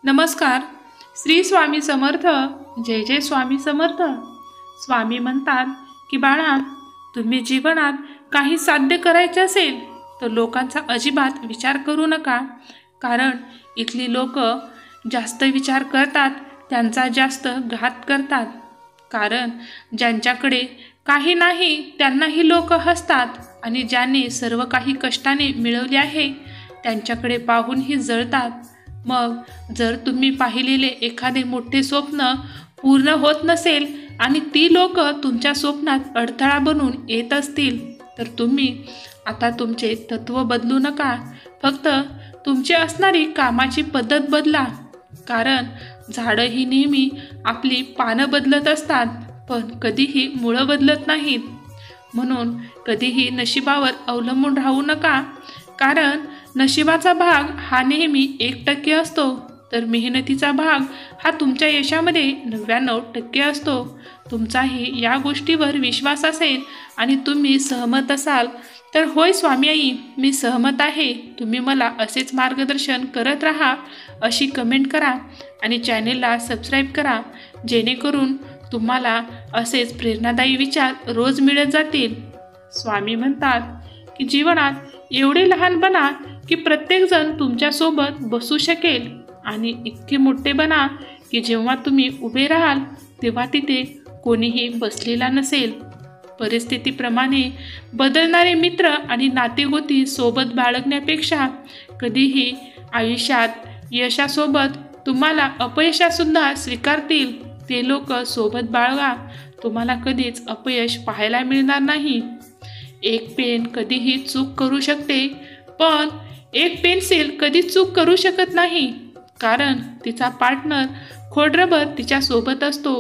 नमस्कार. श्री स्वामी समर्थ. जय जय स्वामी समर्थ. स्वामी म्हणतात की बाळा, तुम्ही जीवनात काही साध्य करायचे असेल तर लोकांचा अजिबात विचार करू नका. कारण इथली लोक जास्त विचार करतात, त्यांचा जास्त घात करतात. कारण ज्यांच्याकडे काही नाही त्यांनाही लोक हसतात आणि ज्यांनी सर्व काही कष्टाने मिळवले आहे त्यांच्याकडे पाहूनही जळतात. मग जर तुम्ही पाहिलेले एखादे मोठे स्वप्न पूर्ण होत नसेल आणि ती लोक तुमच्या स्वप्नात अडथळा बनून येत असतील तर तुम्ही आता तुमचे तत्व बदलू नका. फक्त तुमची असणारी कामाची पद्धत बदला. कारण झाडं ही नेहमी आपली पानं बदलत असतात पण कधीही मुळं बदलत नाहीत. म्हणून कधीही नशिबावर अवलंबून राहू नका. कारण नशिबाचा भाग हा नेहमी 1% असतो तर मेहनतीचा भाग हा तुमच्या यशामध्ये 99% असतो. तुमचाही या गोष्टीवर विश्वास असेल आणि तुम्ही सहमत असाल तर होय स्वामी आई, मी सहमत आहे. तुम्ही मला असेच मार्गदर्शन करत राहा अशी कमेंट करा आणि चॅनेलला सबस्क्राईब करा, जेणेकरून तुम्हाला असेच प्रेरणादायी विचार रोज मिळत जातील. स्वामी म्हणतात की जीवनात एवढे लहान बना की प्रत्येकजण तुमच्यासोबत बसू शकेल आणि इतके मोठे बना की जेव्हा तुम्ही उभे राहाल तेव्हा तिथे कोणीही बसलेला नसेल. परिस्थितीप्रमाणे बदलणारे मित्र आणि नातेगोती सोबत बाळगण्यापेक्षा कधीही आयुष्यात यशासोबत तुम्हाला अपयशासुद्धा स्वीकारतील ते लोक सोबत बाळगा. तुम्हाला कधीच अपयश पाहायला मिळणार नाही. एक पेन कधीही चूक करू शकते पण एक पेन्सिल कधी चूक करू शकत नाही. कारण तिचा पार्टनर खोडरबर तिच्या सोबत असतो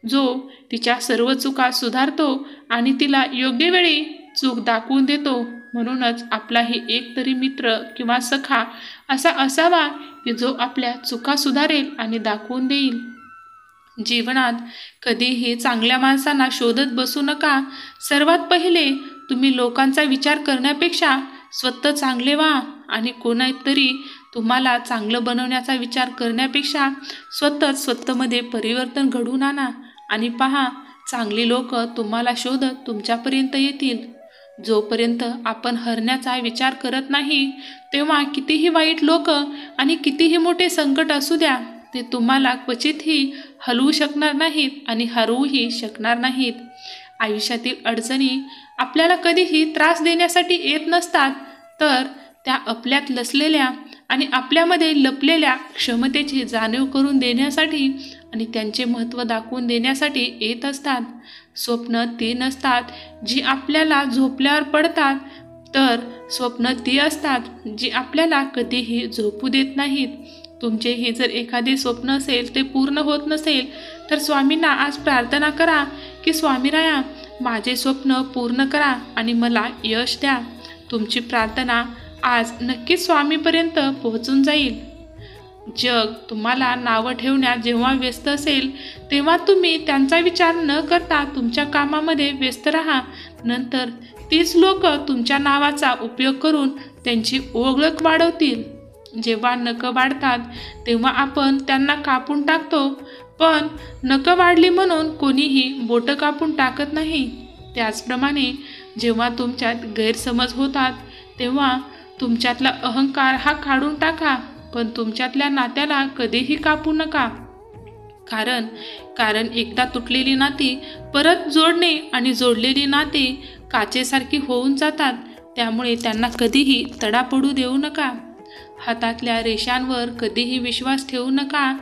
जो तिच्या सर्व चुका सुधारतो आणि तिला योग्य वेळी चूक दाखवून देतो. म्हणूनच आपलाही एक तरी मित्र किंवा सखा असा असावा की जो आपल्या चुका सुधारेल आणि दाखवून देईल. जीवनात कधीही चांगल्या माणसांना शोधत बसू नका. सर्वात पहिले तुम्ही लोकांचा विचार करण्यापेक्षा स्वतः चांगले व्हा आणि कोणीतरी तुम्हाला चांगलं बनवण्याचा विचार करण्यापेक्षा स्वतःमध्ये परिवर्तन घडवून आणा आणि पहा, चांगली लोक तुम्हाला शोधत तुमच्यापर्यंत येतील. जोपर्यंत आपण हरण्याचा विचार करत नाही तेव्हा कितीही वाईट लोक आणि कितीही मोठे संकट असू द्या ते तुम्हाला क्वचितही हलवू शकणार नाहीत आणि हरवूही शकणार नाहीत. आयुष्यातील अडचणी आपल्याला कधीही त्रास देण्यासाठी येत नसतात तर त्या आपल्यात लसलेल्या आणि आपल्यामध्ये लपलेल्या क्षमतेची जाणीव करून देण्यासाठी आणि त्यांचे महत्त्व दाखवून देण्यासाठी येत असतात. स्वप्न ती नसतात जी आपल्याला झोपल्यावर पडतात तर स्वप्न ती असतात जी आपल्याला कधीही झोपू देत नाहीत. तुमचेही जर एखादे स्वप्न असेल ते पूर्ण होत नसेल तर स्वामींना आज प्रार्थना करा की स्वामीराया, माझे स्वप्न पूर्ण करा आणि मला यश द्या. तुमची प्रार्थना आज नक्कीच स्वामीपर्यंत पोहोचून जाईल. जग तुम्हाला नावं ठेवण्यात जेव्हा व्यस्त असेल तेव्हा तुम्ही त्यांचा विचार न करता तुमच्या कामामध्ये व्यस्त राहा. नंतर तीच लोक तुमच्या नावाचा उपयोग करून त्यांची ओळख वाढवतील. जेव्हा नखं वाढतात तेव्हा आपण त्यांना कापून टाकतो पण नखं वाढली म्हणून कोणीही बोटं कापून टाकत नाही. त्याचप्रमाणे जेव्हा तुमच्यात गैरसमज होतात तेव्हा तुमच्यातला अहंकार हा काढून टाका पण तुमच्यातल्या नात्याला कधीही कापू नका. कारण एकदा तुटलेली नाती परत जोडणे आणि जोडलेली नाती काचेसारखी होऊन जातात. त्यामुळे त्यांना कधीही तडा पडू देऊ नका. हातातल्या रेषांवर कधीही विश्वास ठेवू नका.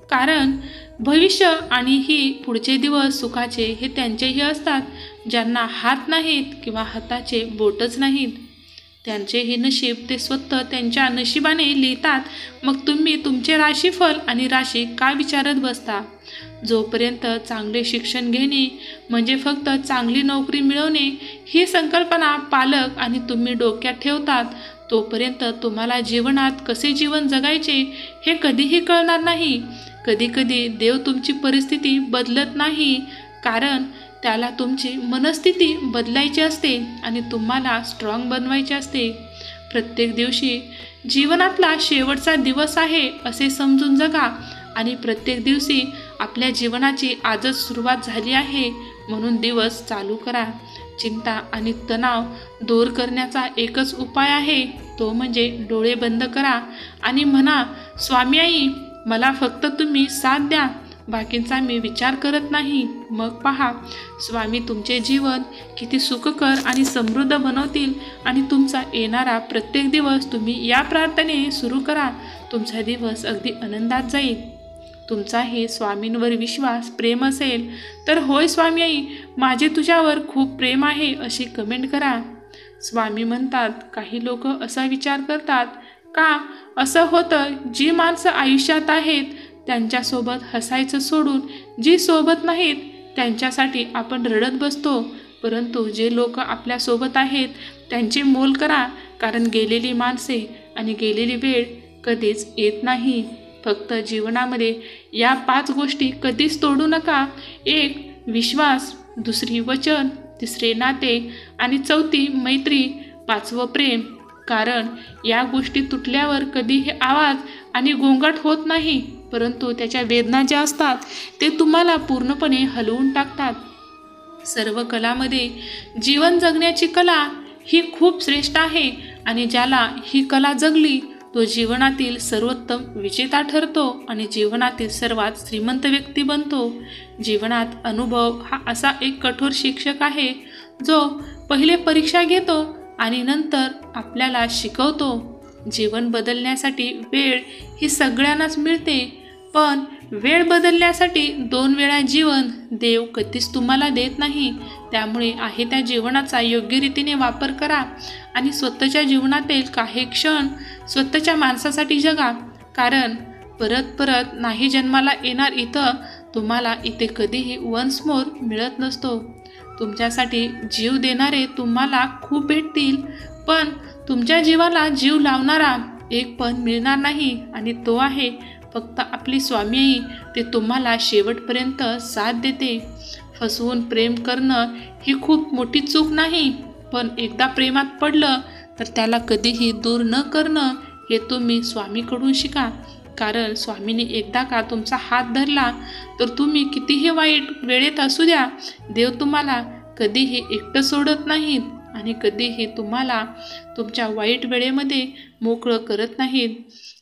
कारण भविष्य आणि ही पुढचे दिवस सुखाचे हे त्यांचेही असतात ज्यांना हात नाहीत किंवा हाताचे बोटच नाहीत. त्यांचे हे नशीब ते स्वतः त्यांच्या नशिबाने लिहितात. मग तुम्ही तुमचे राशीफल आणि राशी का विचारत बसता? जोपर्यंत चांगले शिक्षण घेणे म्हणजे फक्त चांगली नोकरी मिळवणे ही संकल्पना पालक आणि तुम्ही डोक्यात ठेवतात तोपर्यंत तुम्हाला जीवनात कसे जीवन जगायचे हे कधीही कळणार नाही. कधीकधी देव तुमची परिस्थिती बदलत नाही कारण त्याला तुमची मनस्थिती बदलायची असते आणि तुम्हाला स्ट्रॉंग बनवायचे असते. प्रत्येक दिवशी जीवनातला शेवटचा दिवस आहे असे समजून जगा आणि प्रत्येक दिवशी आपल्या जीवनाची आजच सुरुवात झाली आहे म्हणून दिवस चालू करा. चिंता आणि तणाव दूर करण्याचा एकच उपाय आहे, तो म्हणजे डोळे बंद करा आणि म्हणा, स्वामी आई मला फक्त तुम्ही साथ द्या, बाकींचा मी विचार करत नाही. मग पहा, स्वामी तुमचे जीवन किती सुखकर आणि समृद्ध बनवतील आणि तुमचा येणारा प्रत्येक दिवस तुम्ही या प्रार्थनेने सुरू करा. तुमचा दिवस अगदी आनंदात जाईल. तुमचा हे स्वामींवर विश्वास प्रेम असेल तर होय स्वामी आई माझे तुझ्यावर खूप प्रेम आहे अशी कमेंट करा. स्वामी म्हणतात, काही लोक असा विचार करतात का असं होतं, जी माणसं आयुष्यात आहेत त्यांच्यासोबत हसायचं सोडून जी सोबत नाहीत त्यांच्यासाठी आपण रडत बसतो. परंतु जे लोक आपल्यासोबत आहेत त्यांचे मोल करा, कारण गेलेली माणसे आणि गेलेली वेळ कधीच येत नाही. फक्त जीवनामध्ये या 5 गोष्टी कधीच तोडू नका. 1 विश्वास, 2 वचन, 3 नाते आणि 4 मैत्री, 5 प्रेम. कारण या गोष्टी तुटल्यावर कधीही आवाज आणि गोंगाट होत नाही, परंतु त्याच्या वेदना ज्या असतात ते तुम्हाला पूर्णपणे हलवून टाकतात. सर्व कलामध्ये जीवन जगण्याची कला ही खूप श्रेष्ठ आहे आणि ज्याला ही कला जगली तो जीवनातील सर्वोत्तम विजेता ठरतो आणि जीवनातील सर्वात श्रीमंत व्यक्ती बनतो. जीवनात अनुभव हा असा एक कठोर शिक्षक आहे जो पहिले परीक्षा घेतो आणि नंतर आपल्याला शिकवतो. जीवन बदलण्यासाठी वेळ ही सगळ्यांनाच मिळते, पण वेळ बदलण्यासाठी 2 वेळा जीवन देव कधीच तुम्हाला देत नाही. त्यामुळे आहे त्या जीवनाचा योग्य रीतीने वापर करा आणि स्वतःच्या जीवनातील काही क्षण स्वतःच्या माणसासाठी जगा. कारण परत परत नाही जन्माला येणार. इथं तुम्हाला इथे कधीही वन्स मोर मिळत नसतो. तुमच्यासाठी जीव देणारे तुम्हाला खूप भेटतील, पण तुमच्या जीवाला जीव लावणारा एक पण मिळणार नाही आणि तो आहे फक्त आपली स्वामी आई. ते तुम्हाला शेवटपर्यंत साथ देते. फसवून प्रेम करणं ही खूप मोठी चूक नाही, पण एकदा प्रेमात पडलं तर त्याला कधीही दूर न करणं हे तुम्ही स्वामीकडून शिका. कारण स्वामीने एकदा का तुमचा हात धरला तर तुम्ही कितीही वाईट वेळेत असू द्या, देव तुम्हाला कधीही एकटं सोडत नाहीत आणि कधीही तुम्हाला तुमच्या वाईट वेळेमध्ये मोकळं करत नाहीत.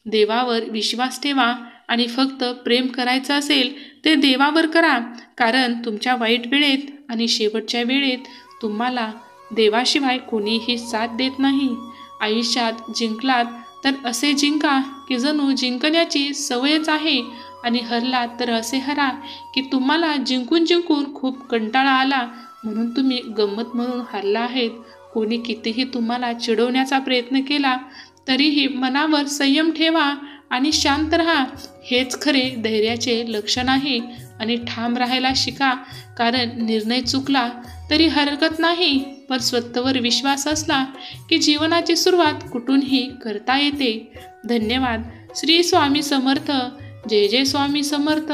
देवावर विश्वास ठेवा आणि फक्त प्रेम करायचं असेल ते देवावर करा, कारण तुमच्या वाईट वेळेत आणि शेवटच्या वेळेत तुम्हाला देवाशिवाय कोणीही साथ देत नाही. आयुष्यात जिंकलात तर असे जिंका की जणू जिंकण्याची सवयच आहे आणि हरलात तर असे हरा की तुम्हाला जिंकून जिंकून खूप कंटाळा आला म्हणून तुम्ही गंमत म्हणून हरला आहेत. कोणी कितीही तुम्हाला चिडवण्याचा प्रयत्न केला तरीही मनावर संयम ठेवा आणि शांत राहा. हेच खरे धैर्याचे लक्षण आहे आणि ठाम राहायला शिका. कारण निर्णय चुकला तरी हरकत नाही, पण स्वतःवर विश्वास असला की जीवनाची सुरुवात कुठूनही करता येते. धन्यवाद. श्री स्वामी समर्थ. जय जय स्वामी समर्थ.